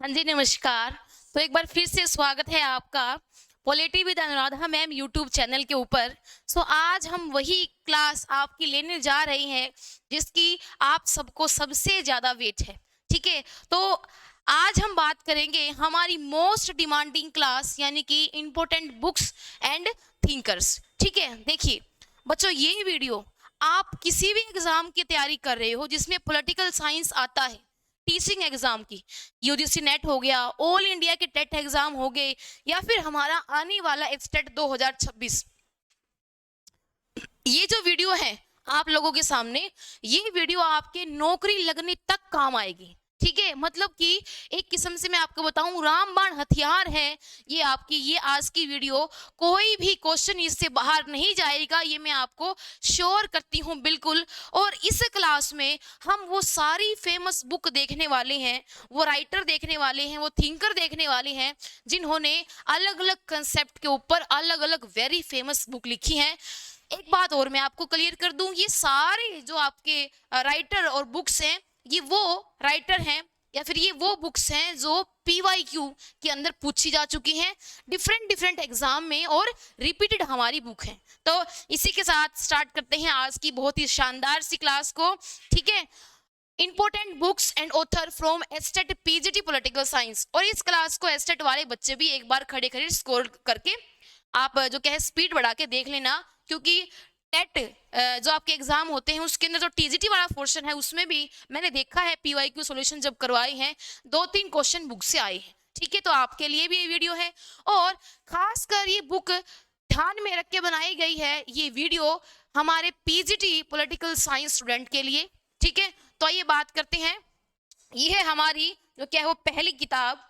हाँ जी, नमस्कार। तो एक बार फिर से स्वागत है आपका polity with Anuradha ma'am YouTube channel के ऊपर। आज हम वही क्लास आपकी लेने जा रहे हैं जिसकी आप सबको सबसे ज़्यादा वेट है, ठीक है? तो आज हम बात करेंगे हमारी मोस्ट डिमांडिंग क्लास यानी कि इम्पोर्टेंट बुक्स एंड थिंकर्स, ठीक है? देखिए बच्चों, ये वीडियो आप किसी भी एग्ज़ाम की तैयारी कर रहे हो जिसमें पॉलिटिकल साइंस आता है, टीचिंग एग्जाम की, यूजीसी नेट हो गया, ऑल इंडिया के टेट एग्जाम हो गए, या फिर हमारा आने वाला एटस्टेट 2026, ये जो वीडियो है आप लोगों के सामने, ये वीडियो आपके नौकरी लगने तक काम आएगी, ठीक है? मतलब कि एक किस्म से मैं आपको बताऊं, रामबाण हथियार है ये आपकी, ये आज की वीडियो। कोई भी क्वेश्चन इससे बाहर नहीं जाएगा, ये मैं आपको श्योर करती हूँ बिल्कुल। और इस क्लास में हम वो सारी फेमस बुक देखने वाले हैं, वो राइटर देखने वाले हैं, वो थिंकर देखने वाले हैं जिन्होंने अलग अलग कंसेप्ट के ऊपर अलग अलग वेरी फेमस बुक लिखी हैं। एक बात और मैं आपको क्लियर कर दूं, ये सारे जो आपके राइटर और बुक्स हैं, ये वो राइटर हैं या फिर ये वो बुक्स हैं जो PYQ के अंदर पूछी जा चुकी हैं डिफरेंट डिफरेंट एग्जाम में, और रिपीटेड हमारी बुक है। तो इसी के साथ स्टार्ट करते हैं आज की बहुत ही शानदार सी क्लास को, ठीक है? Important books and author from estate PGT political science. और इस क्लास को एस्टेट वाले बच्चे भी एक बार खड़े खड़े स्कोर करके आप जो क्या है स्पीड बढ़ा के देख लेना, क्योंकि टेट जो आपके एग्जाम होते हैं उसके अंदर जो TGT वाला पोर्शन है उसमें भी मैंने देखा है PYQ सॉल्यूशन जब करवाए हैं 2-3 क्वेश्चन बुक से आए हैं, ठीक है? तो आपके लिए भी ये वीडियो है, और खासकर ये बुक ध्यान में रख के बनाई गई है, ये वीडियो हमारे PGT पॉलिटिकल साइंस स्टूडेंट के लिए, ठीक है? तो आइए बात करते हैं। ये है हमारी जो क्या है वो पहली किताब,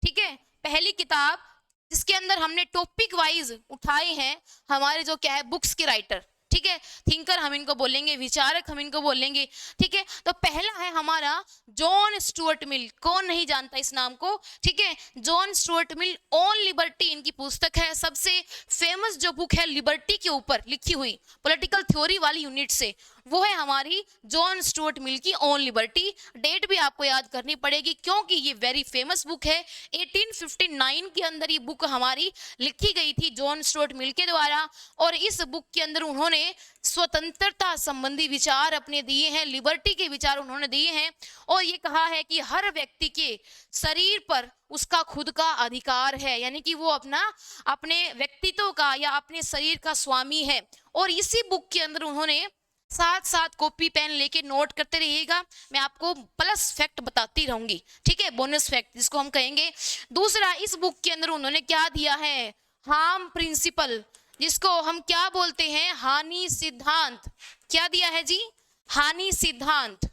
ठीक है? पहली किताब जिसके अंदर हमने टॉपिक वाइज उठाए हैं हमारे जो क्या है बुक्स के राइटर, ठीक है? थिंकर हम इनको बोलेंगे, विचारक हम इनको बोलेंगे, ठीक है? तो पहला है हमारा जॉन स्टुअर्ट मिल। कौन नहीं जानता इस नाम को, ठीक है? John Stuart Mill, on liberty इनकी पुस्तक है। सबसे फेमस जो बुक है लिबर्टी के ऊपर लिखी हुई, पॉलिटिकल थ्योरी वाली यूनिट से, वो है हमारी जॉन स्टुअर्ट मिल की ऑन लिबर्टी। डेट भी आपको याद करनी पड़ेगी क्योंकि ये वेरी फेमस बुक है। 1859 के अंदर ये बुक हमारी लिखी गई थी जॉन स्टुअर्ट मिल के द्वारा, और इस बुक के अंदर उन्होंने स्वतंत्रता संबंधी विचार अपने दिए हैं, लिबर्टी के विचार उन्होंने दिए हैं, और ये कहा है कि हर व्यक्ति के शरीर पर उसका खुद का अधिकार है, यानी कि वो अपने व्यक्तित्व का या अपने शरीर का स्वामी है। और इसी बुक के अंदर उन्होंने साथ साथ कॉपी पेन लेके नोट करते रहिएगा, मैं आपको प्लस फैक्ट बताती रहूंगी, ठीक है? बोनस फैक्ट जिसको हम कहेंगे। दूसरा, इस बुक के अंदर उन्होंने क्या दिया है, हार्म प्रिंसिपल, जिसको हम क्या बोलते हैं, हानि सिद्धांत। क्या दिया है जी? हानि सिद्धांत,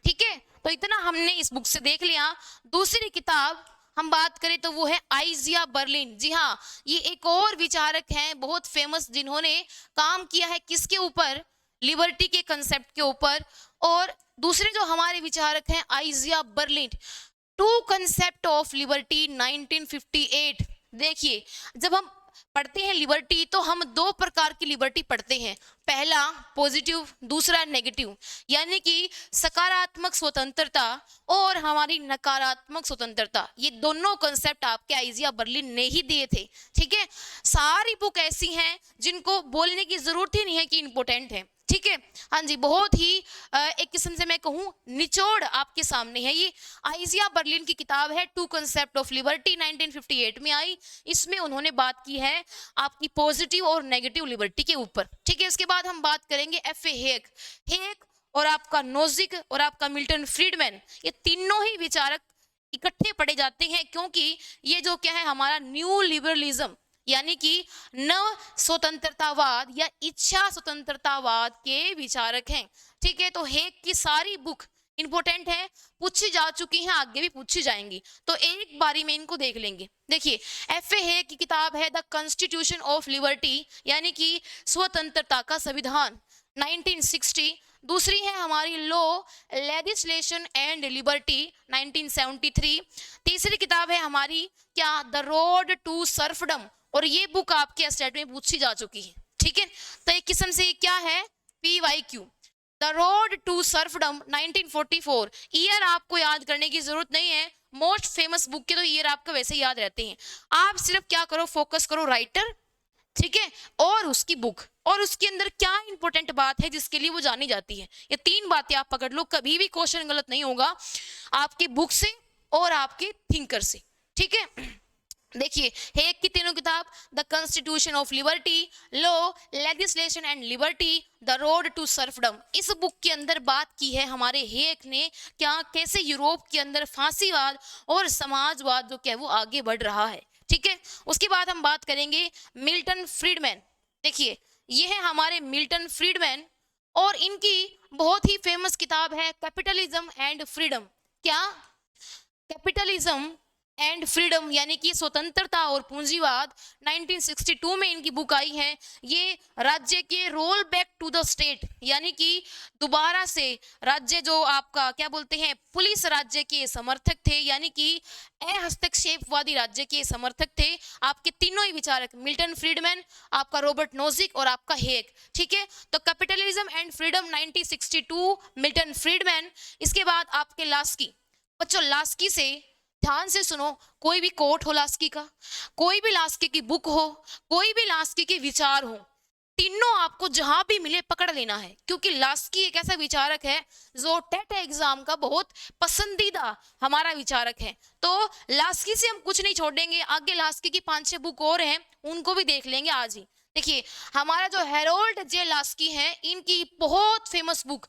ठीक है? तो इतना हमने इस बुक से देख लिया। दूसरी किताब हम बात करें तो वो है आइजिया बर्लिन। जी हाँ, ये एक और विचारक हैं बहुत फेमस जिन्होंने काम किया है किसके ऊपर, लिबर्टी के कंसेप्ट के ऊपर। और दूसरे जो हमारे विचारक हैं Isaiah Berlin, two concept of liberty 1958। देखिए, जब हम पढ़ते हैं लिबर्टी तो हम दो प्रकार की लिबर्टी पढ़ते हैं, पहला पॉजिटिव, दूसरा नेगेटिव, यानी कि सकारात्मक स्वतंत्रता और हमारी नकारात्मक स्वतंत्रता। ये दोनों कंसेप्ट आपके आइजिया बर्लिन ने ही दिए थे, ठीक है? सारी बुक ऐसी हैं जिनको बोलने की जरूरत ही नहीं है कि इंपॉर्टेंट है, ठीक है? हाँ जी, बहुत ही एक किस्म से मैं कहूँ निचोड़ आपके सामने है। ये आइजिया बर्लिन की किताब है, टू कंसेप्ट ऑफ लिबर्टी, 1958 में आई। इसमें उन्होंने बात की है आपकी पॉजिटिव और नेगेटिव लिबर्टी के ऊपर, ठीक है? इसके बाद हम बात करेंगे F.A. हेक और आपका नोजिक और आपका मिल्टन फ्रीडमैन। ये तीनों ही विचारक इकट्ठे पढ़े जाते हैं क्योंकि ये जो क्या है हमारा न्यू लिबरलिज्म यानी कि नव स्वतंत्रतावाद या इच्छा स्वतंत्रतावाद के विचारक हैं, ठीक है? तो हेक की सारी बुक इंपॉर्टेंट है, पूछी जा चुकी हैं, आगे भी पूछी जाएंगी, तो एक बारी में इनको देख लेंगे। देखिए, F.A. हेक की किताब है द कॉन्स्टिट्यूशन ऑफ लिबर्टी, यानी कि स्वतंत्रता का संविधान, 1960। दूसरी है हमारी लॉ, लेजिस्लेशन एंड लिबर्टी, 1973। तीसरी किताब है हमारी क्या, द रोड टू सर्फडम, और ये बुक आपके स्टेट में पूछी जा चुकी है, ठीक है? तो एक किस्म से क्या है, PYQ। The road to serfdom 1944, year आपको याद करने की जरूरत नहीं है, मोस्ट फेमस बुक के तो ईयर आपको वैसे ही याद रहते हैं। आप सिर्फ क्या करो, फोकस करो राइटर, ठीक है, और उसकी बुक, और उसके अंदर क्या इंपॉर्टेंट बात है जिसके लिए वो जानी जाती है। ये तीन बातें आप पकड़ लो, कभी भी क्वेश्चन गलत नहीं होगा आपके बुक से और आपके थिंकर से, ठीक है। देखिए हेग की तीनों किताब, the constitution of liberty, law, legislation and liberty, the road to serfdom, इस बुक के अंदर बात की है हमारे हेग ने क्या, कैसे यूरोप के अंदर फांसीवाद और समाजवाद जो क्या है वो आगे बढ़ रहा है, ठीक है। उसके बाद हम बात करेंगे मिल्टन फ्रीडमैन। देखिए ये है हमारे मिल्टन फ्रीडमैन, और इनकी बहुत ही फेमस किताब है कैपिटलिज्म एंड फ्रीडम। क्या? कैपिटलिज्म एंड फ्रीडम, यानी कि स्वतंत्रता और पूंजीवाद। 1962 में इनकी बुक आई है। ये राज्य के roll back to the state, यानी कि दोबारा से राज्य, जो आपका क्या बोलते हैं पुलिस राज्य के समर्थक थे, यानी कि हस्तक्षेपवादी राज्य के समर्थक थे आपके तीनों ही विचारक, मिल्टन फ्रीडमैन, आपका रॉबर्ट नोजिक और आपका हेग, ठीक है। तो capitalism and freedom 1962, Milton Friedman. इसके बाद आपके लास्की। बच्चों लास्की से ध्यान से सुनो, कोई भी कोट हो लास्की का, कोई भी लास्की की बुक हो, कोई भी लास्की के विचार हो, तीनों आपको जहां भी मिले पकड़ लेना है, क्योंकि लास्की एक ऐसा विचारक है जो टेट एग्जाम का बहुत पसंदीदा हमारा विचारक है। तो लास्की से हम कुछ नहीं छोड़ेंगे, आगे लास्की की 5-6 बुक और हैं, उनको भी देख लेंगे आज ही। देखिए हमारा जो हेरोल्ड जे लास्की है, इनकी बहुत फेमस बुक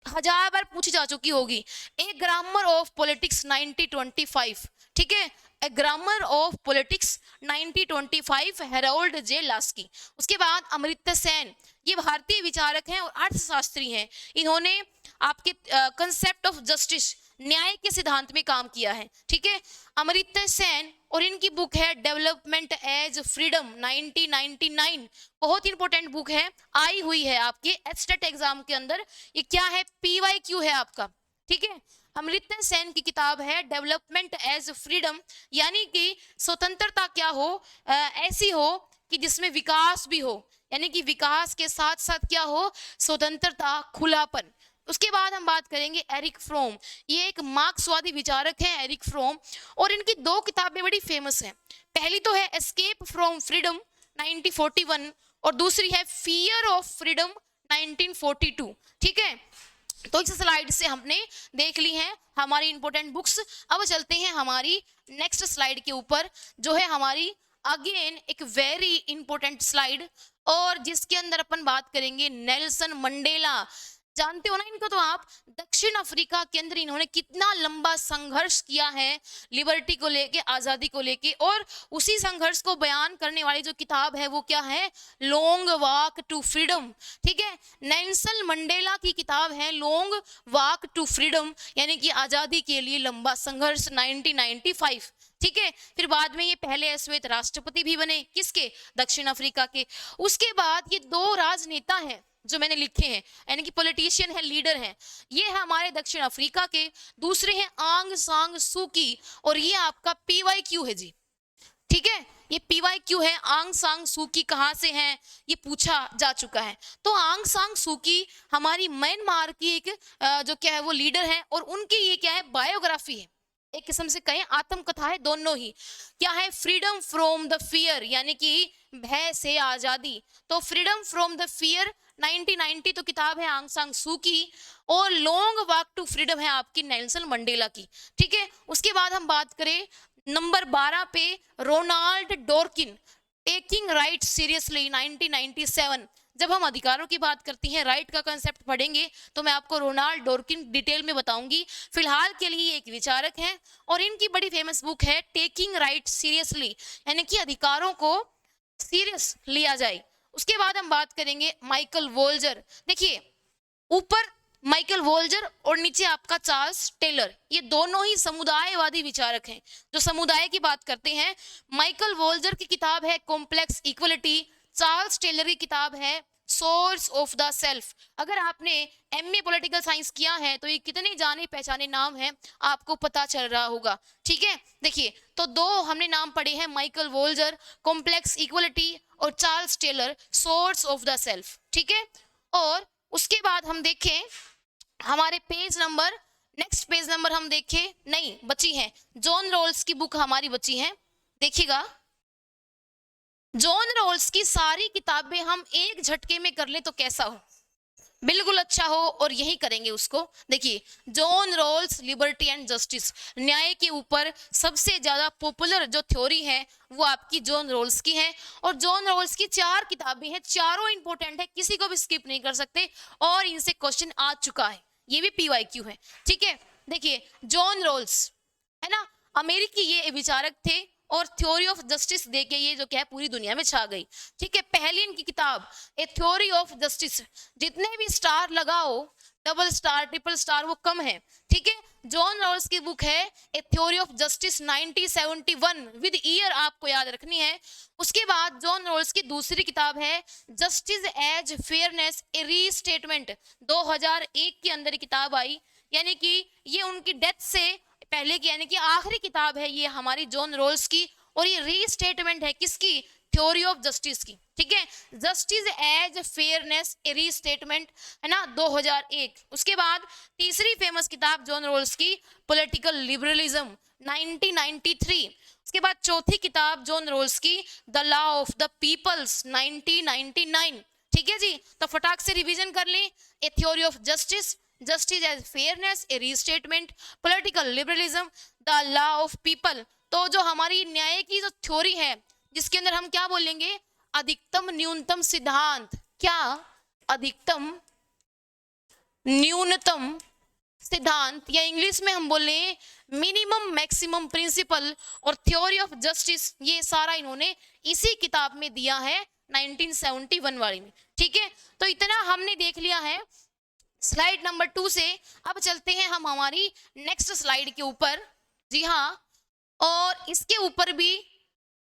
1000 बार पूछी जा चुकी होगी, ए ग्रामर ऑफ पॉलिटिक्स 1925, ठीक है, a grammar of politics 1925, Harold J Laski. उसके बाद अमर्त्य सेन, ये भारतीय विचारक हैं और अर्थशास्त्री हैं। इन्होंने आपके कंसेप्ट ऑफ जस्टिस, न्याय के सिद्धांत में काम किया है, ठीक है, अमर्त्य सेन। और इनकी बुक है डेवलपमेंट एज फ्रीडम 1999, बहुत इंपॉर्टेंट बुक है, आई हुई है आपके एचटेट एग्जाम के अंदर। ये क्या है? PYQ है आपका, ठीक है। अमर्त्य सेन की किताब है डेवलपमेंट एज फ्रीडम, यानी कि स्वतंत्रता क्या हो, ऐसी हो कि जिसमें विकास भी हो, यानी कि विकास के साथ साथ क्या हो, स्वतंत्रता, खुलापन। उसके बाद हम बात करेंगे एरिक फ्रोम, ये एक मार्क्सवादी विचारक हैं एरिक फ्रोम, और इनकी 2 किताबें बड़ी फेमस हैं। पहली तो है एस्केप फ्रॉम फ्रीडम 1941, और दूसरी है फियर ऑफ फ्रीडम 1942, ठीक है। तो इस स्लाइड से हमने देख ली हैं हमारी इंपॉर्टेंट बुक्स। अब चलते हैं हमारी नेक्स्ट स्लाइड के ऊपर, जो है हमारी अगेन एक वेरी इंपॉर्टेंट स्लाइड, और जिसके अंदर अपन बात करेंगे नेल्सन मंडेला। जानते हो ना इनको तो आप, दक्षिण अफ्रीका के अंदर इन्होंने कितना लंबा संघर्ष किया है लिबर्टी को लेके, आजादी को लेके, और उसी संघर्ष को बयान करने वाली जो किताब है वो क्या है, लॉन्ग वॉक टू फ्रीडम, ठीक है। नेल्सन मंडेला की किताब है लॉन्ग वॉक टू फ्रीडम, यानी कि आजादी के लिए लंबा संघर्ष 1995, ठीक है। फिर बाद में ये पहले श्वेत राष्ट्रपति भी बने, किसके? दक्षिण अफ्रीका के। उसके बाद ये 2 राजनेता हैं जो मैंने लिखे हैं, यानी कि पॉलिटिशियन है, लीडर हैं, ये है हमारे दक्षिण अफ्रीका के। दूसरे हैं आंग सांग सूकी, और ये आपका PYQ है जी, ठीक है, ये PYQ है। आंग सांग सूकी कहाँ से हैं, ये पूछा जा चुका है। तो आंग सांग सूकी हमारी म्यांमार की एक जो क्या है वो लीडर है, और उनकी ये क्या है, बायोग्राफी है, एक किस्म से कहें आत्मकथा है, दोनों ही। क्या है? फ्रीडम फ्रॉम द फियर, यानी कि भय से आजादी। तो फ्रीडम फ्रॉम द फियर 1990 तो किताब है आंग सांग सू की, और लॉन्ग वॉक टू फ्रीडम है आपकी नेल्सन मंडेला की, ठीक है। उसके बाद हम बात करें नंबर 12 पे, रोनाल्ड डोरकिन, टेकिंग राइट सीरियसली 1997। जब हम अधिकारों की बात करती हैं, राइट का कंसेप्ट पढ़ेंगे, तो मैं आपको रोनाल्ड डोरकिन डिटेल में बताऊंगी। फिलहाल के लिए एक विचारक हैं, और इनकी बड़ी फेमस बुक है टेकिंग राइट सीरियसली, यानी कि अधिकारों को सीरियस लिया जाए। उसके बाद हम बात करेंगे माइकल वोल्जर। देखिए ऊपर माइकल वोल्जर और नीचे आपका चार्ल्स टेलर, ये दोनों ही समुदायवादी विचारक हैं जो समुदाय की बात करते हैं। माइकल वोल्जर की किताब है कॉम्प्लेक्स इक्वलिटी, चार्ल्स टेलर की किताब है सोर्स ऑफ द सेल्फ। अगर आपने MA पॉलिटिकल साइंस किया है तो ये कितने जाने पहचाने नाम हैं आपको पता चल रहा होगा, ठीक है। देखिए तो 2 हमने नाम पढ़े हैं, माइकल वोल्जर कॉम्प्लेक्स इक्वलिटी और Charles Taylor source of the self, ठीक है। और उसके बाद हम देखें हमारे page number, next page number हम देखें, नहीं बची है जॉन रॉल्स की बुक हमारी बची है। देखिएगा जॉन रॉल्स की सारी किताबें हम एक झटके में कर ले तो कैसा हो, बिल्कुल अच्छा हो, और यही करेंगे उसको। देखिए John Rawls liberty and justice, न्याय के ऊपर सबसे ज्यादा पॉपुलर जो थ्योरी है वो आपकी जॉन रॉल्स की है। और जॉन रॉल्स की 4 किताबें हैं, चारों इंपॉर्टेंट है, किसी को भी स्किप नहीं कर सकते, और इनसे क्वेश्चन आ चुका है, ये भी PYQ है। ठीक है, देखिए जॉन रॉल्स है ना, अमेरिकी ये विचारक थे, और थ्योरी ऑफ जस्टिस देके ये जो क्या है पूरी दुनिया में छा गई। ठीक है, पहली इनकी किताब ए थ्योरी ऑफ जस्टिस, जितने भी स्टार लगाओ, डबल स्टार ट्रिपल स्टार वो कम है। ठीक है, जॉन रॉल्स की बुक है ए theory of justice 1971, with year आपको याद रखनी है। उसके बाद जॉन रॉल्स की दूसरी किताब है justice as fairness a restatement, 2001 के अंदर किताब आई, यानी कि ये उनकी डेथ से पहले की, यानी कि आखिरी किताब है ये हमारी जॉन रॉल्स की, और ये रीस्टेटमेंट है किसकी, थ्योरी ऑफ जस्टिस की। ठीक है, justice as fairness a restatement है ना, 2001। उसके बाद तीसरी फेमस किताब जॉन रॉल्स की पॉलिटिकल लिबरलिज्म 1993। उसके बाद चौथी किताब जॉन रॉल्स की the law of the peoples 1999। ठीक है जी, तो फटाक से रिवीजन कर लें, a theory of justice, justice as fairness a restatement, political liberalism, the law of people. तो जो हमारी न्याय की जो थ्योरी है जिसके अंदर हम क्या बोलेंगे, अधिकतम न्यूनतम सिद्धांत, क्या अधिकतम न्यूनतम सिद्धांत, या इंग्लिश में हम बोले मिनिमम मैक्सिमम प्रिंसिपल, और थ्योरी ऑफ जस्टिस, ये सारा इन्होंने इसी किताब में दिया है 1971 वाली में। ठीक है, तो इतना हमने देख लिया है स्लाइड नंबर 2 से। अब चलते हैं हम हमारी नेक्स्ट स्लाइड के ऊपर। जी हाँ, और इसके ऊपर भी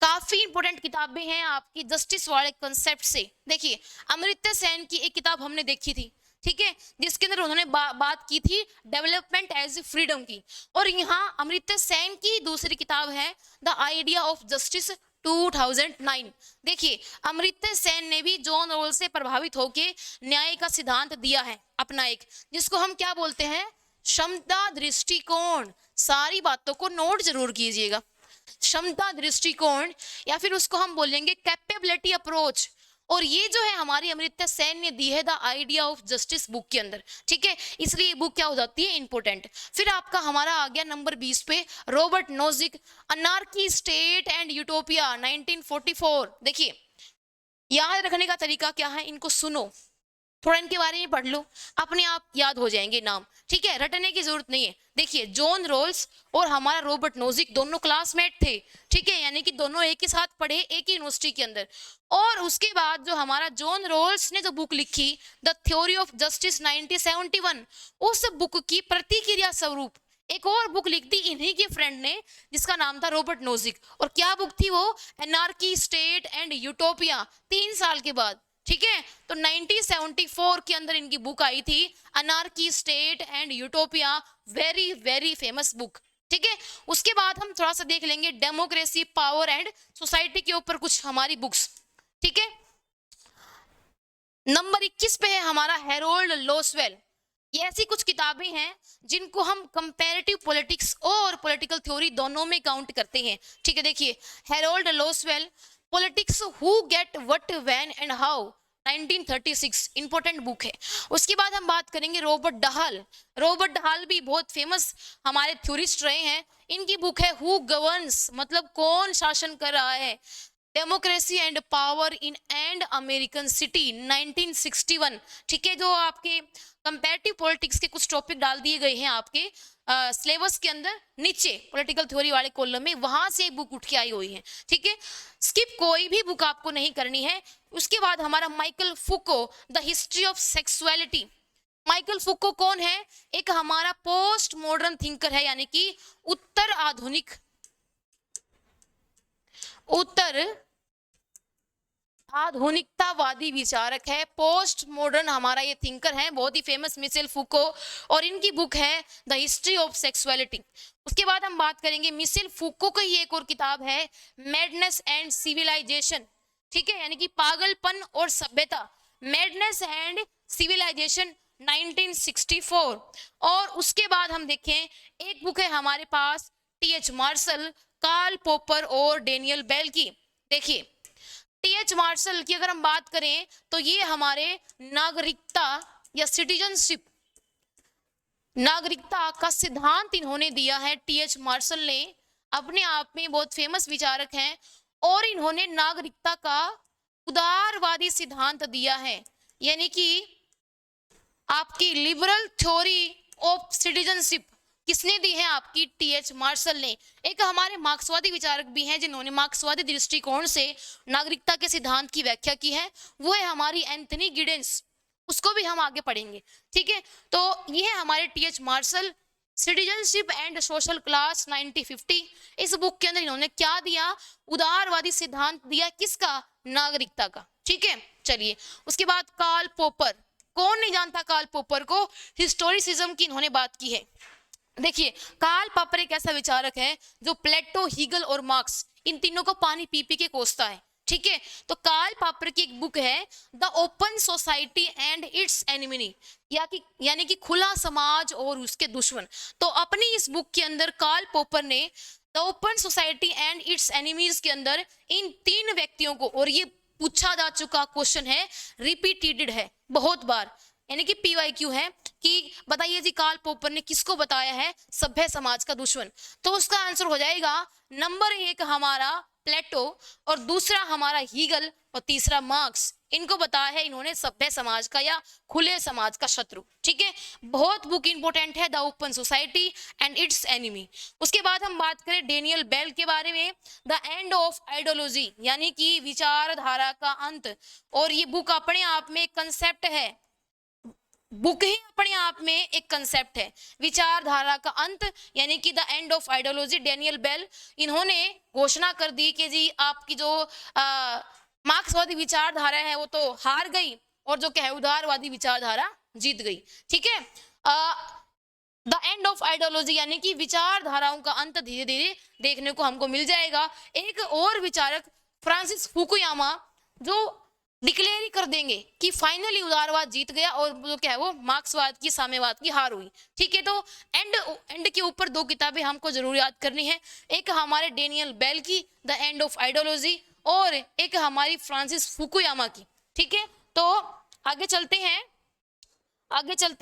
काफी इंपॉर्टेंट किताबें हैं आपकी जस्टिस वाले कंसेप्ट से। देखिए अमर्त्य सेन की एक किताब हमने देखी थी, ठीक है, जिसके अंदर उन्होंने बात की थी डेवलपमेंट एज फ्रीडम की, और यहाँ अमर्त्य सेन की दूसरी किताब है द आइडिया ऑफ जस्टिस 2009। देखिए अमर्त्य सेन ने भी जॉन रॉल्स से प्रभावित होकर न्याय का सिद्धांत दिया है अपना एक, जिसको हम क्या बोलते हैं, क्षमता दृष्टिकोण। सारी बातों को नोट जरूर कीजिएगा, क्षमता दृष्टिकोण, या फिर उसको हम बोलेंगे कैपेबिलिटी अप्रोच। और ये जो है हमारी अमर्त्य सेन ने दी है the idea of justice book के अंदर। ठीक है, इसलिए ये बुक क्या हो जाती है, इंपॉर्टेंट। फिर आपका हमारा आ गया नंबर 20 पे Robert Nozick anarchy state and utopia 1944। देखिए याद रखने का तरीका क्या है, इनको सुनो, थोड़ा इनके बारे में पढ़ लो, अपने आप याद हो जाएंगे नाम। ठीक है, रटने की जरूरत नहीं है। देखिए जॉन रॉल्स और हमारा रॉबर्ट नोजिक दोनों क्लासमेट थे। ठीक है, यानी कि दोनों एक ही साथ पढ़े एक ही यूनिवर्सिटी के अंदर। और उसके बाद जो हमारा जॉन रॉल्स ने जो बुक लिखी द थ्योरी ऑफ जस्टिस 1971, उस बुक की प्रतिक्रिया स्वरूप एक और बुक लिख दी इन्हीं के फ्रेंड ने, जिसका नाम था रॉबर्ट नोजिक। और क्या बुक थी वो, एनार्की स्टेट एंड यूटोपिया, 3 साल के बाद। ठीक है, तो 1974 के अंदर इनकी बुक आई थी anarchy state and utopia, very very famous book. ठीक है, उसके बाद हम थोड़ा सा देख लेंगे डेमोक्रेसी, पावर एंड सोसाइटी के ऊपर कुछ हमारी बुक्स। ठीक है, नंबर 21 पे है हमारा हैरोल्ड लोसवेल। ये ऐसी कुछ किताबें हैं जिनको हम कंपैरेटिव पॉलिटिक्स और पॉलिटिकल थ्योरी दोनों में काउंट करते हैं। ठीक है, देखिए Harold Lasswell politics who get what when and how 1936, important book है। उसके बाद हम बात करेंगे रॉबर्ट डहाल। रॉबर्ट डहाल भी बहुत फेमस हमारे थ्योरिस्ट रहे हैं। इनकी बुक है हु गवर्न्स, मतलब कौन शासन कर रहा है, democracy and power in and American city 1961। ठीक है, जो आपके कंपैरेटिव पॉलिटिक्स के कुछ टॉपिक डाल दिए गए हैं आपके सिलेबस के अंदर नीचे पॉलिटिकल थ्योरी वाले कॉलम में, वहां से बुक उठ के आई हुई है। ठीक है, स्किप कोई भी बुक आपको नहीं करनी है। उसके बाद हमारा Michael Foucault the history of sexuality. Michael Foucault कौन है, एक हमारा पोस्ट मॉडर्न थिंकर है, यानी कि उत्तर आधुनिकतावादी विचारक है, पोस्ट मॉडर्न हमारा ये थिंकर है, बहुत ही फेमस मिशेल फुको, और इनकी बुक है द हिस्ट्री ऑफ सेक्सुअलिटी। उसके बाद हम बात करेंगे मिशेल फुको की एक और किताब है मैडनेस एंड सिविलाइजेशन। ठीक है, यानी कि पागलपन और सभ्यता मैडनेस एंड सिविलाइजेशन 1964। और उसके बाद हम देखें एक बुक है हमारे पास टी.एच. मार्शल, कार्ल पॉपर और डेनियल बेल की। देखिए टी.एच. मार्शल की अगर हम बात करें तो ये हमारे नागरिकता या सिटीजनशिप, नागरिकता का सिद्धांत इन्होंने दिया है। टी.एच. मार्शल ने अपने आप में बहुत फेमस विचारक हैं और इन्होंने नागरिकता का उदारवादी सिद्धांत दिया है, यानी कि आपकी लिबरल थ्योरी ऑफ सिटीजनशिप किसने दी है? आपकी टी.एच. मार्शल ने। एक हमारे मार्क्सवादी विचारक भी हैं जिन्होंने मार्क्सवादी दृष्टिकोण से नागरिकता के सिद्धांत की व्याख्या की है, वो है हमारी एंथनी गिडेंस, उसको भी हम आगे पढ़ेंगे। ठीक है, तो ये है हमारे T H. Marshall, citizenship and social class 1950। इस बुक के अंदर इन्होंने क्या दिया? उदारवादी सिद्धांत दिया, किसका? नागरिकता का। ठीक है, चलिए उसके बाद कार्ल पॉपर, कौन नहीं जानता कार्ल पॉपर को? हिस्टोरिसिज्म की इन्होंने बात की है। देखिए कार्ल पॉपर एक ऐसा विचारक है जो प्लेटो, हीगल और मार्क्स इन तीनों को पानी पी पी के कोसता है। ठीक है, तो कार्ल पॉपर की एक बुक है the open society and it's enemy, यानी कि खुला समाज और उसके दुश्मन। तो अपनी इस बुक के अंदर कार्ल पॉपर ने the open society and it's enemies के अंदर इन तीन व्यक्तियों को, और ये पूछा जा चुका क्वेश्चन है, रिपीटेड है बहुत बार, यानी कि PYQ है कि बताइए जी कार्ल पॉपर ने किसको बताया है सभ्य समाज का दुश्मन? तो उसका आंसर हो जाएगा नंबर 1 हमारा प्लेटो, और दूसरा हमारा हीगल, और तीसरा मार्क्स। इनको बताया है इन्होंने सभ्य समाज का या खुले समाज का शत्रु। ठीक है, बहुत बुक इंपोर्टेंट है the open society and it's enemy. उसके बाद हम बात करें डेनियल बेल के बारे में, द एंड ऑफ आइडियोलॉजी, यानी कि विचारधारा का अंत। और ये बुक अपने आप में एक कंसेप्ट है, बुक ही अपने आप में एक कंसेप्ट है, विचारधारा का अंत यानी कि the end of ideology. Daniel Bell इन्होंने घोषणा कर दी कि जी आपकी जो मार्क्सवादी विचारधारा है वो तो हार गई, और जो क्या है उदारवादी विचारधारा जीत गई। ठीक है, द एंड ऑफ आइडियोलॉजी यानी कि विचारधाराओं का अंत धीरे धीरे देखने को हमको मिल जाएगा। एक और विचारक फ्रांसिस फुकुयामा जो डिक्लेयर ही कर देंगे कि फाइनली उदारवाद जीत गया और जो क्या है वो मार्क्सवाद की, साम्यवाद की हार हुई। ठीक है, तो एंड के ऊपर 2 किताबें हमको जरूर याद करनी है, एक हमारे डेनियल बेल की द एंड ऑफ आइडियोलॉजी, और एक हमारी फ्रांसिस फुकुयामा की। ठीक है, तो आगे चलते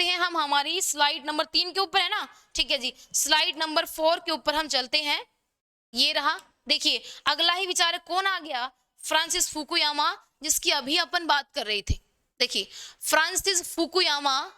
हैं हम हमारी स्लाइड नंबर 3 के ऊपर है ना। ठीक है जी, स्लाइड नंबर 4 के ऊपर हम चलते हैं, ये रहा। देखिए अगला ही विचारक कौन आ गया? फ्रांसिस फुकुयामा, जिसकी अभी अपन बात कर रहे थे। देखिए फ्रांसिस फुकुयामा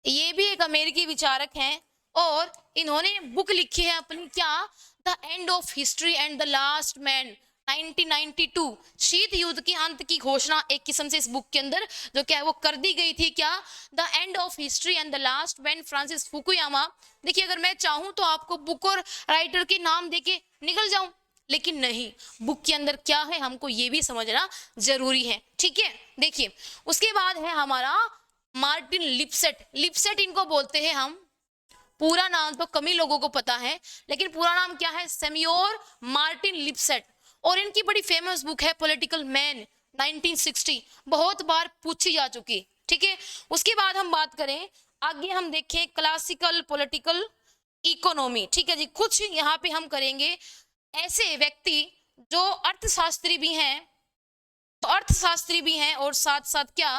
ये भी एक अमेरिकी विचारक हैं और इन्होंने बुक लिखी है अपनी, क्या? The end of history and the last man 1992। शीत युद्ध के अंत की घोषणा एक किस्म से इस बुक के अंदर जो क्या है वो कर दी गई थी। क्या? The end of history and the last man, Francis Fukuyama. देखिए अगर मैं चाहूं तो आपको बुक और राइटर के नाम देके निकल जाऊं, लेकिन नहीं, बुक के अंदर क्या है हमको ये भी समझना जरूरी है। ठीक है, देखिए उसके बाद है हमारा मार्टिन लिपसेट। लिपसेट इनको बोलते हैं हम, पूरा नाम तो कम ही लोगों को पता है, लेकिन पूरा नाम क्या है? सेम्योर मार्टिन लिपसेट। और इनकी बड़ी फेमस बुक है पॉलिटिकल मैन 1960, बहुत बार पूछी जा चुकी। ठीक है, उसके बाद हम बात करें आगे, हम देखें क्लासिकल पॉलिटिकल इकोनॉमी। ठीक है जी, कुछ यहाँ पे हम करेंगे ऐसे व्यक्ति जो अर्थशास्त्री भी हैं, तो अर्थशास्त्री भी हैं और साथ साथ क्या,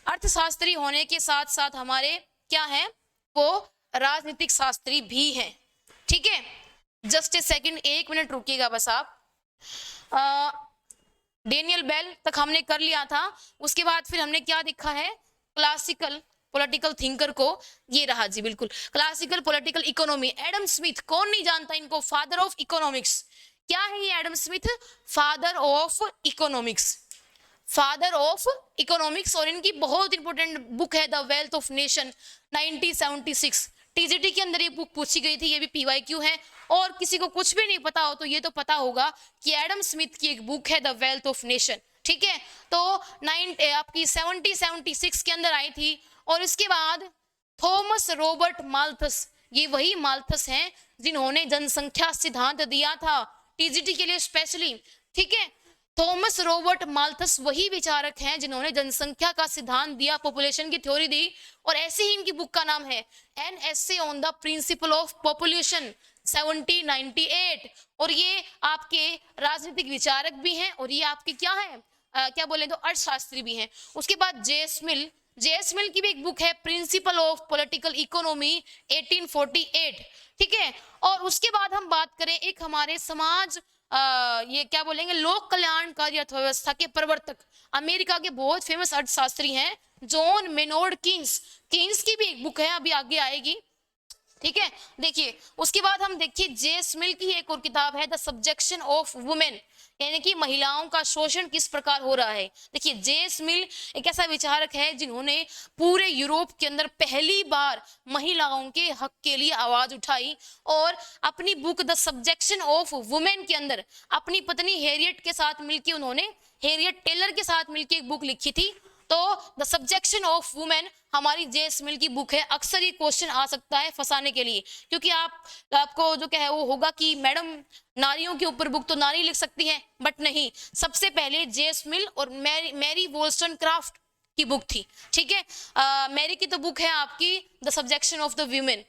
अर्थशास्त्री होने के साथ साथ हमारे क्या है वो राजनीतिक शास्त्री भी हैं। ठीक है, जस्ट ए सेकंड, 1 मिनट रुकिएगा बस आप। डेनियल बेल तक हमने कर लिया था, उसके बाद फिर हमने क्या देखा है? क्लासिकल पॉलिटिकल थिंकर को, ये रहा जी बिल्कुल, classical political economy. Adam Smith, कौन नहीं जानता इनको? Father of economics. क्या है ये Adam Smith? Father of economics, father of economics. और इनकी बहुत इंपॉर्टेंट बुक है the wealth of nation 1976। TGT के अंदर ये बुक पूछी गई थी, ये भी PYQ है। और किसी को कुछ भी नहीं पता हो तो ये तो पता होगा कि एडम स्मिथ की एक बुक है द वेल्थ ऑफ नेशन। ठीक है, तो आपकी 76 के अंदर आई थी। और इसके बाद थॉमस रॉबर्ट माल्थस, ये वही माल्थस हैं जिन्होंने जनसंख्या सिद्धांत दिया था टीजीटी के लिए स्पेशली। ठीक है, थॉमस रॉबर्ट माल्थस वही विचारक हैं जिन्होंने जनसंख्या का सिद्धांत दिया, पॉपुलेशन की थ्योरी दी, और ऐसे ही इनकी बुक का नाम है an essay on the principle of population 1798। और ये आपके राजनीतिक विचारक भी हैं और ये आपके क्या है, क्या बोले तो अर्थशास्त्री भी हैं। उसके बाद जेएस मिल की भी एक बुक है प्रिंसिपल ऑफ पॉलिटिकल इकोनॉमी 1848, ठीक है। और उसके बाद हम बात करें एक हमारे समाज ये क्या बोलेंगे लोक कल्याणकारी अर्थव्यवस्था के प्रवर्तक, अमेरिका के बहुत फेमस अर्थशास्त्री हैं जॉन मेनोर्ड कीन्स की भी एक बुक है, अभी आगे आएगी, ठीक है। देखिए उसके बाद हम देखिए जेएस मिल की एक और किताब है द सब्जेक्शन ऑफ वुमेन, यानी कि महिलाओं का शोषण किस प्रकार हो रहा है। देखिए जेएस मिल एक ऐसा विचारक है जिन्होंने पूरे यूरोप के अंदर पहली बार महिलाओं के हक के लिए आवाज उठाई और अपनी book the subjection of women के अंदर अपनी पत्नी हैरियट के साथ मिलकर उन्होंने हैरियट टेलर के साथ मिलकर एक बुक लिखी थी। तो द सब्जेक्शन ऑफ वुमेन हमारी जेएस मिल की बुक है। अक्सर ये क्वेश्चन आ सकता है फंसाने के लिए, क्योंकि आपको जो क्या है वो होगा कि मैडम नारियों के ऊपर बुक तो नारी लिख सकती है, बट नहीं, सबसे पहले जेएस मिल और मैरी वोल्स्टनक्राफ्ट की बुक थी, ठीक है। मैरी की तो बुक है आपकी the subjection of the women,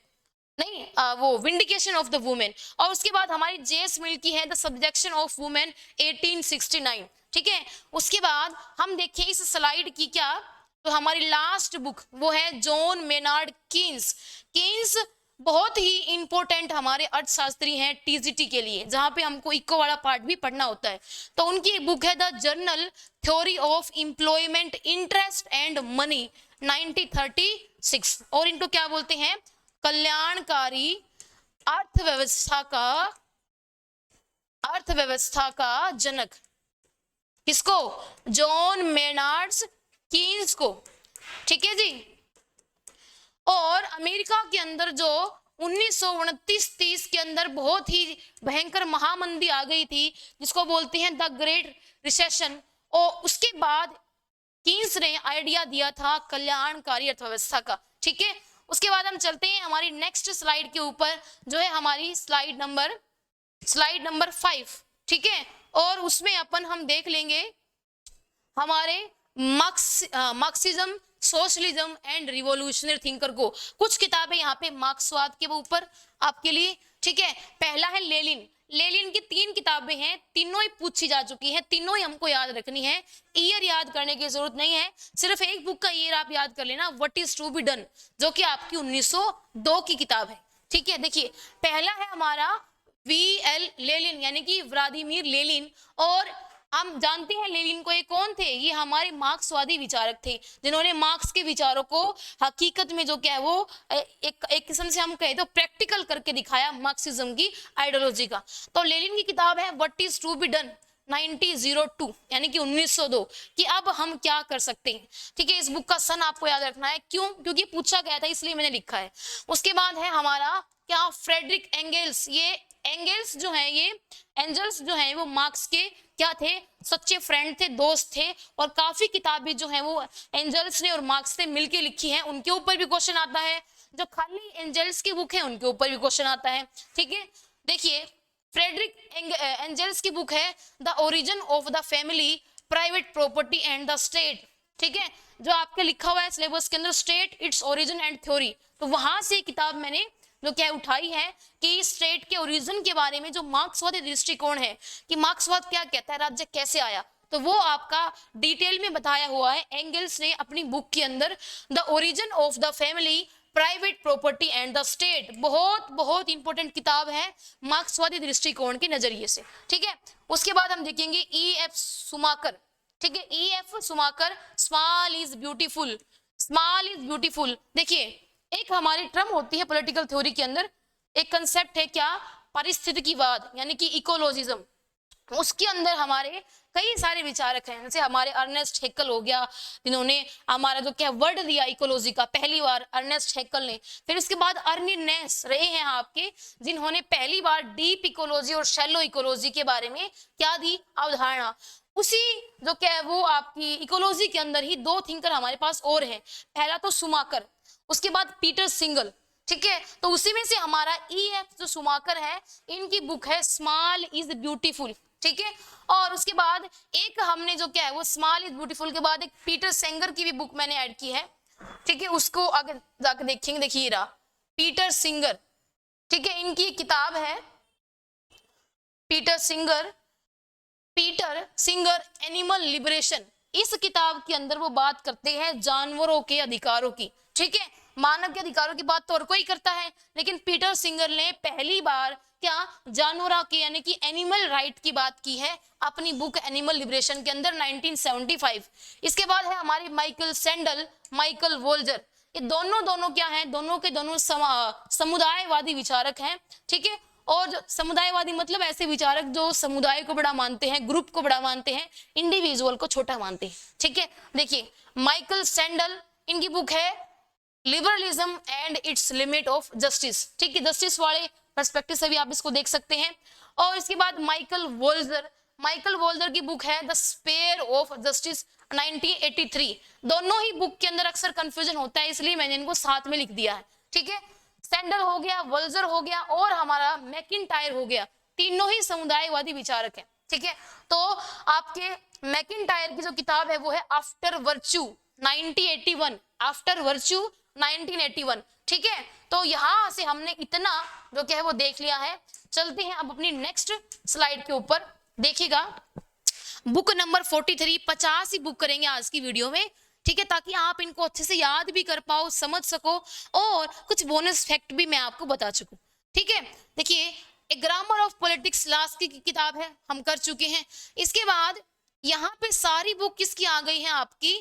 नहीं वो विंडिकेशन ऑफ द वुमेन। और उसके बाद हमारी जेएस मिल की है द सब्जेक्शन ऑफ वुमेन 1869, ठीक है। उसके बाद हम देखें इस स्लाइड की क्या, तो हमारी लास्ट बुक वो है जॉन मेनार्ड कीन्स बहुत ही इंपॉर्टेंट हमारे अर्थशास्त्री हैं टीजीटी के लिए, जहां पे हमको इको वाला पार्ट भी पढ़ना होता है। तो उनकी एक बुक है the journal theory of employment interest and money 1936, और इनको क्या बोलते हैं कल्याणकारी अर्थव्यवस्था का जनक, किसको, जॉन मेनार्ड कीन्स को, ठीक है जी। और अमेरिका के अंदर जो 1929-30 के अंदर बहुत ही भयंकर महामंदी आ गई थी जिसको बोलते हैं द ग्रेट रिसेशन, और उसके बाद कीन्स ने आइडिया दिया था कल्याणकारी अर्थव्यवस्था का, ठीक है। उसके बाद हम चलते हैं हमारी नेक्स्ट स्लाइड के ऊपर जो है हमारी स्लाइड नंबर 5, ठीक है। और उसमें हम देख लेंगे हमारे Marxism socialism and revolutionary thinker को। कुछ किताबें यहाँ पे मार्क्सवाद के ऊपर आपके लिए, ठीक है। पहला है लेनिन की 3 किताबें हैं, तीनों ही पूछी जा चुकी हैं, तीनों ही हमको याद रखनी है, ईयर याद करने की जरूरत नहीं है, सिर्फ एक बुक का ईयर आप याद कर लेना, what is to be done, जो कि आपकी 1902 की किताब है, ठीक है। देखिए पहला है हमारा VL लेनिन यानी कि व्लादिमीर लेनिन, और हम जानते हैं लेनिन को, ये कौन थे, ये हमारे मार्क्सवादी विचारक थे जिन्होंने मार्क्स के विचारों को हकीकत में जो क्या है वो एक किस्म से हम कहें तो प्रैक्टिकल करके दिखाया मार्क्सिज्म की आइडियोलॉजी का। तो लेनिन की किताब है what is to be done 1902 यानी कि 1902 कि अब हम क्या कर सकते हैं, ठीक है। इस बुक का सन आपको याद रखना है, क्यों, क्योंकि पूछा गया था इसलिए मैंने लिखा है। उसके बाद है हमारा क्या फ्रेडरिक एंगल्स, ये एंगल्स जो है ये एंजल्स जो है वो मार्क्स के क्या थे, सच्चे फ्रेंड थे, दोस्त थे, और काफी किताबें जो है वो एंजल्स ने और मार्क्स ने मिलके लिखी हैं, उनके ऊपर भी क्वेश्चन आता है। जो खाली एंजल्स की बुक है उनके ऊपर भी क्वेश्चन आता है, ठीक है। देखिए फ्रेडरिक एंजल्स की बुक है the origin of the family, private property and the state, ठीक है। जो आपके लिखा हुआ है सिलेबस के अंदर state its origin and theory, तो वहां से किताब मैंने जो क्या उठाई है कि स्टेट के ओरिजिन के बारे में जो मार्क्सवादी दृष्टिकोण है कि मार्क्सवाद क्या कहता है, राज्य कैसे आया, तो वो आपका डिटेल में बताया हुआ है एंगल्स ने अपनी बुक के अंदर the origin of the family, private property and the state. बहुत बहुत इंपॉर्टेंट किताब है मार्क्सवादी दृष्टिकोण के नजरिए से, ठीक है। उसके बाद हम देखेंगे EF सुमाकर, ठीक है, EF Schumacher small is beautiful, small is beautiful. देखिए एक हमारी टर्म होती है पॉलिटिकल थ्योरी के अंदर, एक कंसेप्ट है क्या, पारिस्थितिकीवाद यानी कि इकोलॉजिज्म, उसके अंदर हमारे कई सारे विचारक हैं, जैसे हमारे अर्नेस्ट हेक्कल हो गया जिन्होंने हमारा जो क्या वर्ड दिया इकोलॉजी का पहली बार, अर्नेस्ट हेक्कल ने। फिर उसके बाद अर्नी नेस रहे हैं आपके जिन्होंने पहली बार डीप इकोलॉजी और शैलो इकोलॉजी के बारे में क्या दी अवधारणा। उसी जो क्या है वो आपकी इकोलॉजी के अंदर ही 2 थिंकर हमारे पास और हैं, पहला तो सुमाकर, उसके बाद पीटर सिंगल, ठीक है। तो उसी में से हमारा EF जो सुमाकर है इनकी बुक है स्मॉल इज ब्यूटीफुल, ठीक है। और उसके बाद एक हमने जो क्या है वो स्मॉल इज ब्यूटीफुल के बाद एक पीटर सेंगर की भी बुक मैंने ऐड की है, ठीक है, उसको आगे जाकर देखेंगे। देखिए रहा पीटर सिंगर, ठीक है, इनकी एक किताब है पीटर सिंगर एनिमल लिबरेशन। इस किताब के अंदर वो बात करते हैं जानवरों के अधिकारों की, ठीक है। मानव के अधिकारों की बात तो और कोई करता है, लेकिन पीटर सिंगर ने पहली बार क्या जानवरों के यानी कि एनिमल राइट की बात की है अपनी बुक एनिमल लिबरेशन के अंदर 1975। इसके बाद है हमारी माइकल सैंडल, माइकल वोल्जर। ये दोनों क्या हैं, दोनों के दोनों समुदायवादी विचारक हैं, ठीक है। और जो समुदायवादी मतलब ऐसे विचारक जो समुदाय को बड़ा मानते हैं, ग्रुप को बड़ा मानते हैं, इंडिविजुअल को छोटा मानते हैं, ठीक है। देखिए माइकल सैंडल, इनकी बुक है liberalism and it's limit of justice, ठीक है, जस्टिस वाले पर्सपेक्टिव से भी आप इसको देख सकते हैं। और इसके बाद माइकल वोल्जर की बुक है द स्पेयर ऑफ जस्टिस 1983। दोनों ही बुक के अंदर अक्सर कंफ्यूजन होता है, इसलिए मैंने इनको साथ में लिख दिया है, ठीक है। सैंडल हो गया, वोल्जर हो गया और हमारा मैकिंटायर हो गया, तीनों ही समुदायवादी विचारक हैं, ठीक है। तो आपके मैकिंटायर की जो किताब है वो है आफ्टर वर्च्यू 1981, आफ्टर वर्च्यू 1981, ठीक है। तो यहां से हमने इतना जो क्या है वो देख लिया है। चलते हैं अब अपनी नेक्स्ट स्लाइड के ऊपर, देखिएगा बुक नंबर 43, 50 ही बुक करेंगे आज की वीडियो में, ठीक है, ताकि आप इनको अच्छे से याद भी कर पाओ, समझ सको और कुछ बोनस फैक्ट भी मैं आपको बता सकूं, ठीक है। देखिए ए ग्रामर ऑफ पॉलिटिक्स लास्ट की किताब है, हम कर चुके हैं। इसके बाद यहाँ पे सारी बुक किसकी आ गई है आपकी,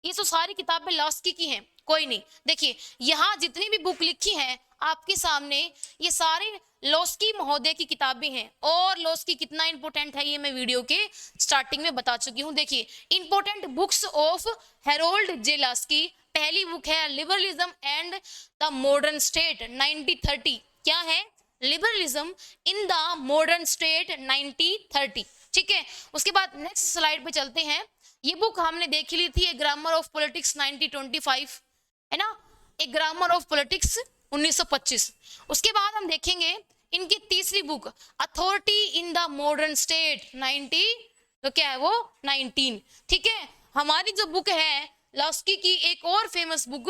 ये तो सारी किताबें लास्ट की हैं, कोई नहीं। देखिए यहाँ जितनी भी बुक लिखी है आपके सामने ये सारी लोस्की महोदय की किताबें हैं, और लोस्की कितना इंपॉर्टेंट है ये मैं वीडियो के स्टार्टिंग में बता चुकी हूँ। देखिए important books of Harold J Laski, पहली बुक है liberalism and the modern state 1930, क्या है liberalism in the modern state 1930, ठीक है। उसके बाद नेक्स्ट स्लाइड पे चलते हैं। ये बुक हमने देख ली थी, ए ग्रामर ऑफ पॉलिटिक्स 1925, है ना, ए ग्रामर ऑफ पॉलिटिक्स 1925। उसके बाद हम देखेंगे इनकी तीसरी book authority in the modern state 90, तो क्या है वो 19, ठीक है। हमारी जो बुक है लॉस्की की एक और फेमस बुक,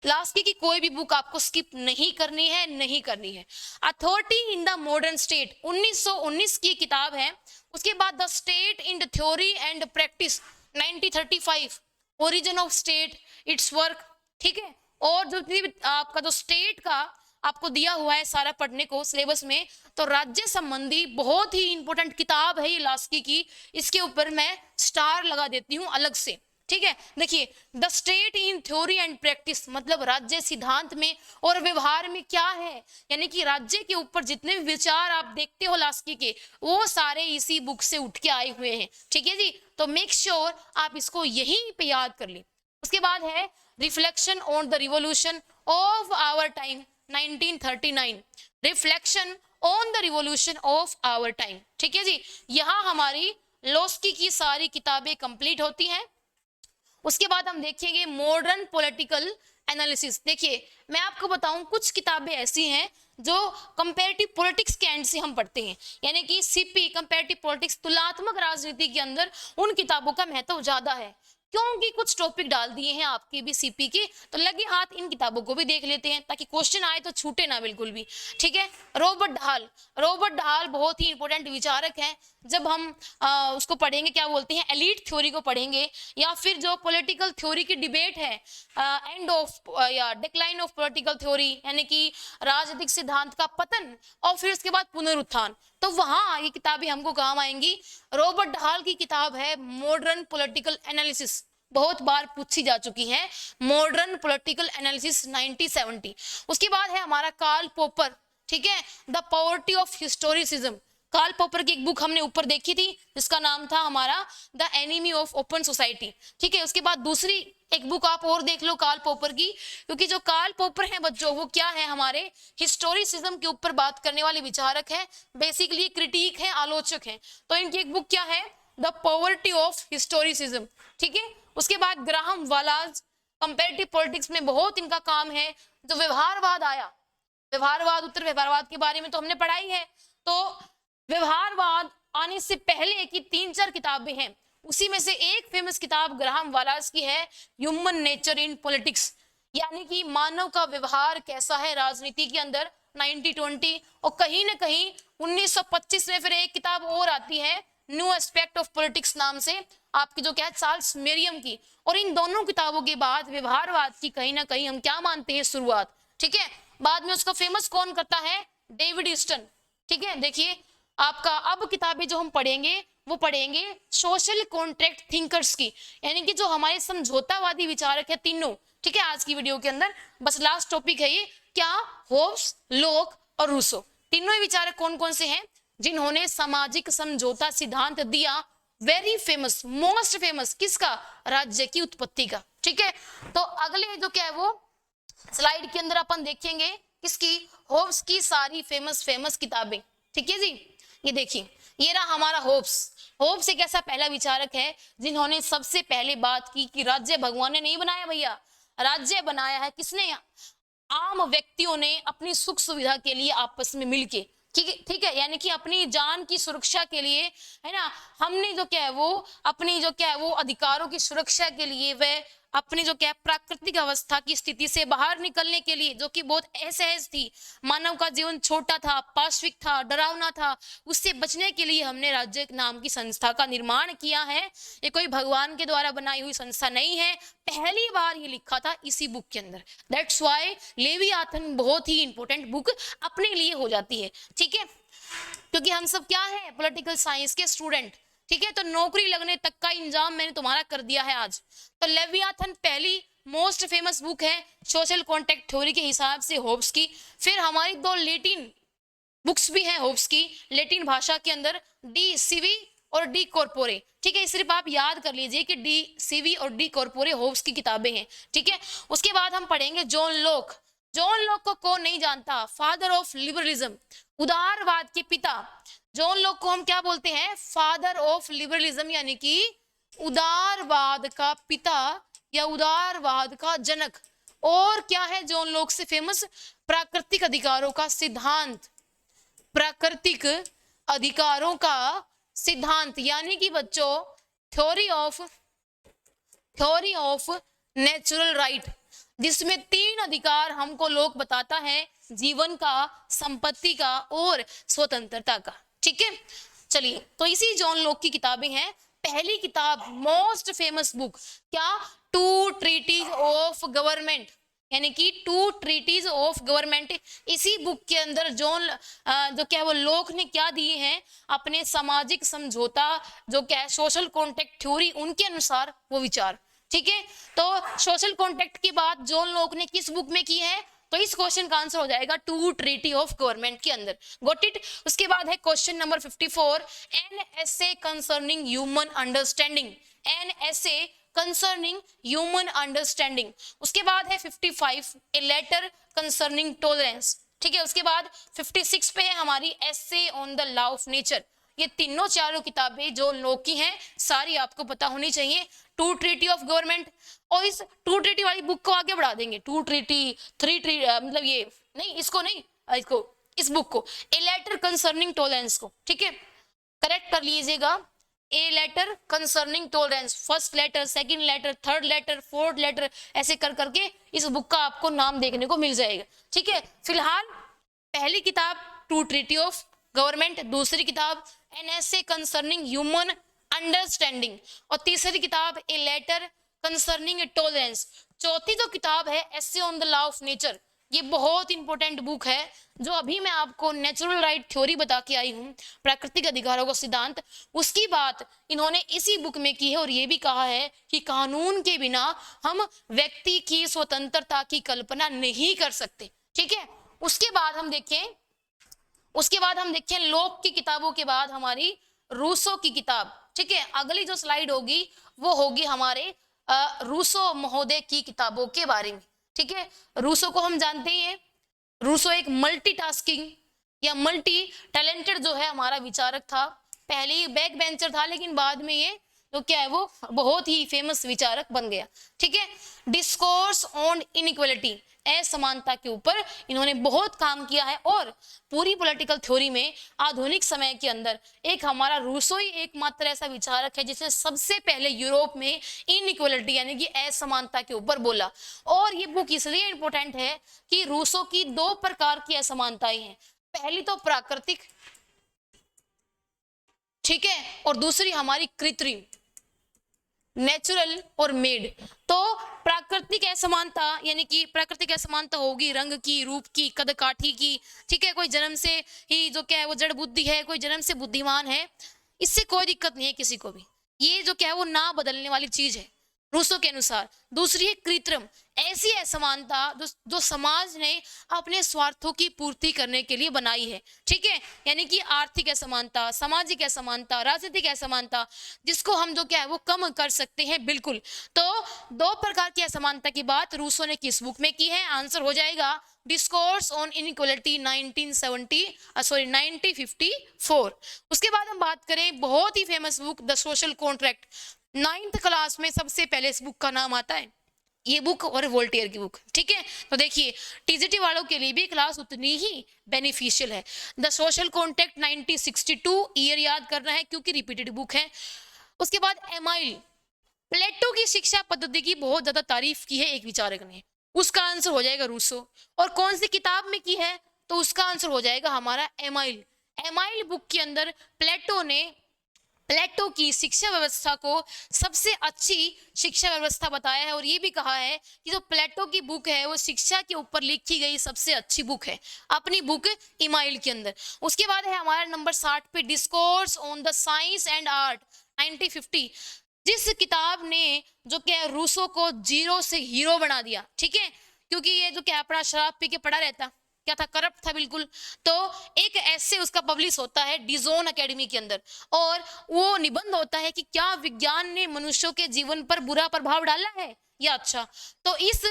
लॉस्की की कोई भी बुक आपको स्किप नहीं करनी है, authority in the modern state 1919 की किताब है। उसके बाद the state in the theory and practice 1935, origin of state it's work, ठीक है। और जो आपका जो स्टेट का आपको दिया हुआ है सारा पढ़ने को सिलेबस में, तो राज्य संबंधी बहुत ही इंपॉर्टेंट किताब है ये लॉस्की की, इसके ऊपर मैं स्टार लगा देती हूँ अलग से, ठीक है। देखिए the state in theory and practice मतलब राज्य सिद्धांत में और व्यवहार में क्या है, यानी कि राज्य के ऊपर जितने भी विचार आप देखते हो लॉस्की के वो सारे इसी बुक से उठ के आए हुए हैं, ठीक है जी। तो मेक श्योर आप इसको यहीं पे याद कर लें। उसके बाद है reflection on the revolution of our time 1939, reflection on the revolution of our time, ठीक है जी। यहाँ हमारी लॉस्की की सारी किताबें कंप्लीट होती हैं। उसके बाद हम देखेंगे मॉडर्न पॉलिटिकल एनालिसिस। देखिए मैं आपको बताऊं कुछ किताबें ऐसी हैं जो कंपैरेटिव पॉलिटिक्स के एंड से हम पढ़ते हैं, यानी कि सीपी कंपैरेटिव पॉलिटिक्स तुलनात्मक राजनीति के अंदर उन किताबों का महत्व ज्यादा है, क्योंकि कुछ टॉपिक डाल दिए हैं आपके भी सीपी के, तो लगे हाथ इन किताबों को भी देख लेते हैं ताकि क्वेश्चन आए तो छूटे ना बिल्कुल भी, ठीक है। रॉबर्ट ढाल बहुत ही इंपॉर्टेंट विचारक हैं। जब हम उसको पढ़ेंगे क्या बोलते हैं एलीट थ्योरी को पढ़ेंगे, या फिर जो पॉलिटिकल थ्योरी की डिबेट है एंड ऑफ या डिक्लाइन ऑफ पॉलिटिकल थ्योरी, यानी कि राजनीतिक सिद्धांत का पतन और फिर उसके बाद पुनरुत्थान, तो वहां ये किताबें हमको काम आएंगी। रॉबर्ट ढाल की किताब है मॉडर्न पॉलिटिकल एनालिसिस, बहुत बार पूछी जा चुकी है, मॉडर्न पॉलिटिकल एनालिसिस 1970। उसके बाद है हमारा कार्ल पॉपर, ठीक है, the poverty of historicism. Karl Popper की एक बुक हमने ऊपर देखी थी जिसका नाम था हमारा the enemy of open society, ठीक है। उसके बाद दूसरी एक बुक आप और देख लो कार्ल पॉपर की, क्योंकि जो कार्ल पॉपर है बच्चों वो क्या है हमारे हिस्टोरिसिज्म के ऊपर बात करने वाले विचारक है, बेसिकली क्रिटिक है, आलोचक है। तो इनकी एक बुक क्या है द पॉवर्टी ऑफ हिस्टोरिसिज्म, ठीक है। उसके बाद ग्राहम वालाज कंपैरेटिव पॉलिटिक्स में बहुत इनका काम है। जो व्यवहारवाद आया, व्यवहारवाद उत्तर व्यवहारवाद के बारे में तो हमने पढ़ाई है, तो व्यवहारवाद आने से पहले की 3-4 किताबें हैं, उसी में से एक फेमस किताब ग्राहम वालास की है, ह्यूमन नेचर इन पॉलिटिक्स, यानी कि मानव का व्यवहार कैसा है राजनीति के अंदर, 1920। और कहीं ना कहीं 1925 में फिर एक किताब और आती है, न्यू एस्पेक्ट ऑफ पॉलिटिक्स नाम से, आपकी जो क्या है चार्ल्स मेरियम की। और इन दोनों किताबों के बाद व्यवहारवाद की कहीं ना कहीं हम क्या मानते हैं, शुरुआत। ठीक है, बाद में उसको फेमस कौन करता है, डेविड ईस्टन। ठीक है, देखिए आपका अब किताबें जो हम पढ़ेंगे वो पढ़ेंगे सोशल कॉन्ट्रैक्ट थिंकर्स की, यानी कि जो हमारे समझौतावादी विचारक है तीनों। ठीक है, आज की वीडियो के अंदर बस लास्ट टॉपिक है ये, क्या, होब्स, लोक और रूसो, तीनों ही विचारक कौन कौन से हैं जिन्होंने सामाजिक समझौता सिद्धांत दिया। वेरी फेमस, मोस्ट फेमस किसका, राज्य की उत्पत्ति का। ठीक है, तो अगले जो क्या है वो स्लाइड के अंदर अपन देखेंगे किसकी, होब्स की सारी फेमस किताबें। ठीक है जी, ये देखिए ये रहा हमारा होब्स। होब्स एक ऐसा पहला विचारक है जिन्होंने सबसे पहले बात की कि राज्य भगवान ने नहीं बनाया भैया, राज्य बनाया है किसने, आम व्यक्तियों ने अपनी सुख सुविधा के लिए आपस में मिलके। ठीक है, यानी कि अपनी जान की सुरक्षा के लिए, है ना, हमने जो क्या है वो अपनी जो क्या है वो अधिकारों की सुरक्षा के लिए, वह अपनी जो क्या है प्राकृतिक अवस्था की स्थिति से बाहर निकलने के लिए, जो कि बहुत असहज थी, मानव का जीवन छोटा था, पाश्विक था, डरावना था, उससे बचने के लिए हमने राज्य नाम की संस्था का निर्माण किया है। ये कोई भगवान के द्वारा बनाई हुई संस्था नहीं है, पहली बार ये लिखा था इसी बुक के अंदर। दैट्स व्हाई लेवियाथन बहुत ही इंपॉर्टेंट बुक अपने लिए हो जाती है। ठीक है, क्योंकि हम सब क्या है, पॉलिटिकल साइंस के स्टूडेंट। ठीक है, तो नौकरी लगने तक का इंतजाम मैंने तुम्हारा कर दिया है आज। तो लेवियाथन पहली मोस्ट फेमस बुक है सोशल कॉन्ट्रैक्ट थ्योरी के हिसाब से होब्स की। फिर हमारी 2 लैटिन बुक्स भी हैं होब्स की, लैटिन भाषा के अंदर, डी सीवी और डी कॉर्पोरे। ठीक है, सिर्फ आप याद कर लीजिए कि डी सीवी और डी कॉर्पोरे होब्स की किताबें हैं। ठीक है, उसके बाद हम पढ़ेंगे जॉन लोक। जॉन लोक को कौन नहीं जानता, फादर ऑफ लिबरलिज्म, उदारवाद के पिता। जॉन लोक को हम क्या बोलते हैं, फादर ऑफ लिबरलिज्म, यानी कि उदारवाद का पिता या उदारवाद का जनक। और क्या है जॉन लोक से फेमस, प्राकृतिक अधिकारों का सिद्धांत, प्राकृतिक अधिकारों का सिद्धांत, यानी कि बच्चों थ्योरी ऑफ नेचुरल राइट, जिसमें 3 अधिकार हमको लोक बताता है, जीवन का, संपत्ति का और स्वतंत्रता का। ठीक है, चलिए तो इसी जॉन लोक की किताबें हैं। पहली किताब मोस्ट फेमस बुक क्या, 2 ट्रीटीज ऑफ गवर्नमेंट, यानी कि 2 ट्रीटीज ऑफ गवर्नमेंट। इसी बुक के अंदर जॉन जो क्या है वो लोक ने क्या दिए हैं, अपने सामाजिक समझौता जो क्या है सोशल कॉन्ट्रैक्ट थ्योरी, उनके अनुसार वो विचार। ठीक है, तो सोशल कॉन्ट्रैक्ट की बात जॉन लोक ने किस बुक में की है, तो इस क्वेश्चन का आंसर हो जाएगा 2 ट्रीटी ऑफ गवर्नमेंट के अंदर। Got it. उसके बाद है question number 54, an essay concerning human understanding, an essay concerning human understanding. उसके बाद है 55, ए लेटर कंसर्निंग टॉलरेंस। ठीक है, उसके बाद 56 पे है हमारी essay on the law of nature. ये तीनों चारों किताबें जो लोक की हैं सारी आपको पता होनी चाहिए। 2 ट्रीटी ऑफ गवर्नमेंट, और इस 2 ट्रीटी वाली बुक को आगे बढ़ा देंगे, 2 ट्रीटी 3 ट्रीटी मतलब ये नहीं, इसको नहीं, इसको, इस बुक को, ए लेटर कंसर्निंग टॉलरेंस को। ठीक है, करेक्ट कर लीजिएगा, a letter concerning tolerance, first letter, second letter, third letter, fourth letter, ऐसे कर करके इस बुक का आपको नाम देखने को मिल जाएगा। ठीक है, फिलहाल पहली किताब 2 ट्रीटी ऑफ गवर्नमेंट, दूसरी किताब an essay concerning human understanding, और तीसरी किताब ए लेटर कंसर्निंग टॉलरेंस। चौथी जो किताब है essay on the law of nature, ये बहुत इंपॉर्टेंट बुक है, जो अभी मैं आपको नेचुरल राइट थ्योरी बता के आई हूँ, प्राकृतिक अधिकारों का सिद्धांत, उसकी बात इन्होंने इसी बुक में की है। और ये भी कहा है कि कानून के बिना हम व्यक्ति की स्वतंत्रता की कल्पना नहीं कर सकते। ठीक है, उसके बाद हम देखें लोक की किताबों के बाद हमारी रूसो की किताब। ठीक है, अगली जो स्लाइड होगी वो होगी हमारे रूसो महोदय की किताबों के बारे में। ठीक है, रूसो को हम जानते ही हैं, रूसो एक मल्टीटास्किंग या मल्टी टैलेंटेड जो है हमारा विचारक था। पहले ही बैक बेंचर था, लेकिन बाद में ये तो क्या है वो बहुत ही फेमस विचारक बन गया। ठीक है, डिस्कोर्स ऑन इनइक्वालिटी, असमानता के ऊपर इन्होंने बहुत काम किया है। और पूरी पॉलिटिकल थ्योरी में आधुनिक समय के अंदर एक हमारा रूसो ही एकमात्र ऐसा विचारक है जिसने सबसे पहले यूरोप में इनइक्वालिटी यानी कि असमानता के ऊपर बोला। और ये बुक इसलिए इंपॉर्टेंट है कि रूसो की दो प्रकार की असमानताएं हैं, पहली तो प्राकृतिक, ठीक है, और दूसरी हमारी कृत्रिम, नेचुरल और मेड। तो प्राकृतिक असमानता यानी कि प्राकृतिक असमानता होगी रंग की, रूप की, कद काठी की, ठीक है, कोई जन्म से ही जो क्या है वो जड़ बुद्धि है, कोई जन्म से बुद्धिमान है, इससे कोई दिक्कत नहीं है किसी को भी, ये जो क्या है वो ना बदलने वाली चीज है रूसो के अनुसार। दूसरी है कृत्रिम, ऐसी असमानता जो समाज ने अपने स्वार्थों की पूर्ति करने के लिए बनाई है, ठीक है, यानी कि आर्थिक असमानता, सामाजिक असमानता, राजनीतिक असमानता, जिसको हम जो क्या है वो कम कर सकते हैं, बिल्कुल। तो दो प्रकार की असमानता की बात रूसो ने किस बुक में की है? आंसर हो जाएगा डिस्कोर्स ऑन इनइक्वालिटी 1954। उसके बाद हम बात करें बहुत ही famous book the social contract, 9th class में सबसे पहले इस बुक का नाम आता है, ये बुक और वोल्टेयर की बुक, ठीक है। तो देखिए टीजीटी वालों के लिए भी क्लास उतनी ही बेनिफिशियल है। द सोशल कॉन्ट्रैक्ट 1962, ईयर याद करना है क्योंकि रिपीटेड बुक है। उसके बाद एमाइल, प्लेटो की शिक्षा पद्धति की बहुत ज्यादा तारीफ की है एक विचारक ने, उसका आंसर हो जाएगा रूसो। और कौन सी किताब में की है? तो उसका आंसर हो जाएगा हमारा एमाइल। एमाइल बुक के अंदर प्लेटो की शिक्षा व्यवस्था को सबसे अच्छी शिक्षा व्यवस्था बताया है, और ये भी कहा है कि जो प्लेटो की बुक है वो शिक्षा के ऊपर लिखी गई सबसे अच्छी बुक है, अपनी बुक इमाइल के अंदर। उसके बाद है हमारा नंबर 60 पे discourse on the science and art 1950, जिस किताब ने जो क्या रूसो को जीरो से हीरो बना दिया, ठीक है, क्योंकि ये जो क्या अपना शराब पी के पड़ा रहता, क्या था, करप्ट था बिल्कुल। तो एक ऐसे उसका पब्लिश होता है डिजोन एकेडमी के अंदर, और वो निबंध होता है कि क्या विज्ञान ने मनुष्यों के जीवन पर बुरा प्रभाव डाला है या अच्छा। तो इस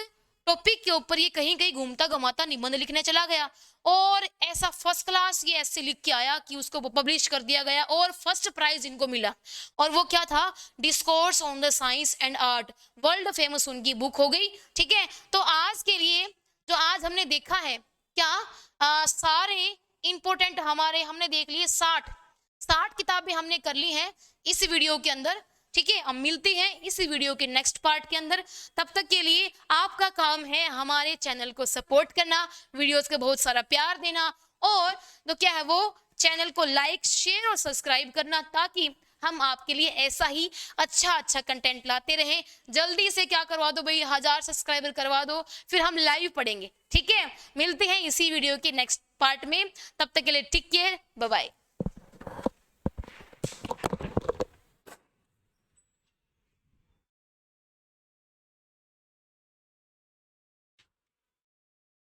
टॉपिक के ऊपर ये कहीं कहीं घूमता घुमाता निबंध लिखने चला गया, और ऐसा फर्स्ट क्लास ये ऐसे लिख के आया कि उसको पब्लिश कर दिया गया और फर्स्ट प्राइज इनको मिला, और वो क्या था, discourse on the science and art, world famous उनकी बुक हो गई, ठीक है। तो आज के लिए जो आज हमने देखा है क्या सारे इंपोर्टेंट हमारे हमने देख लिए 60 किताबें हमने कर ली हैं इस वीडियो के अंदर, ठीक है। हम मिलते हैं इस वीडियो के नेक्स्ट पार्ट के अंदर, तब तक के लिए आपका काम है हमारे चैनल को सपोर्ट करना, वीडियोस को बहुत सारा प्यार देना, और तो क्या है वो चैनल को लाइक, शेयर और सब्सक्राइब करना, ताकि हम आपके लिए ऐसा ही अच्छा कंटेंट लाते रहें। जल्दी से क्या करवा दो भाई, 1000 सब्सक्राइबर करवा दो, फिर हम लाइव पढ़ेंगे, ठीक है। मिलते हैं इसी वीडियो के नेक्स्ट पार्ट में, तब तक के लिए टेक केयर, बाय बाय।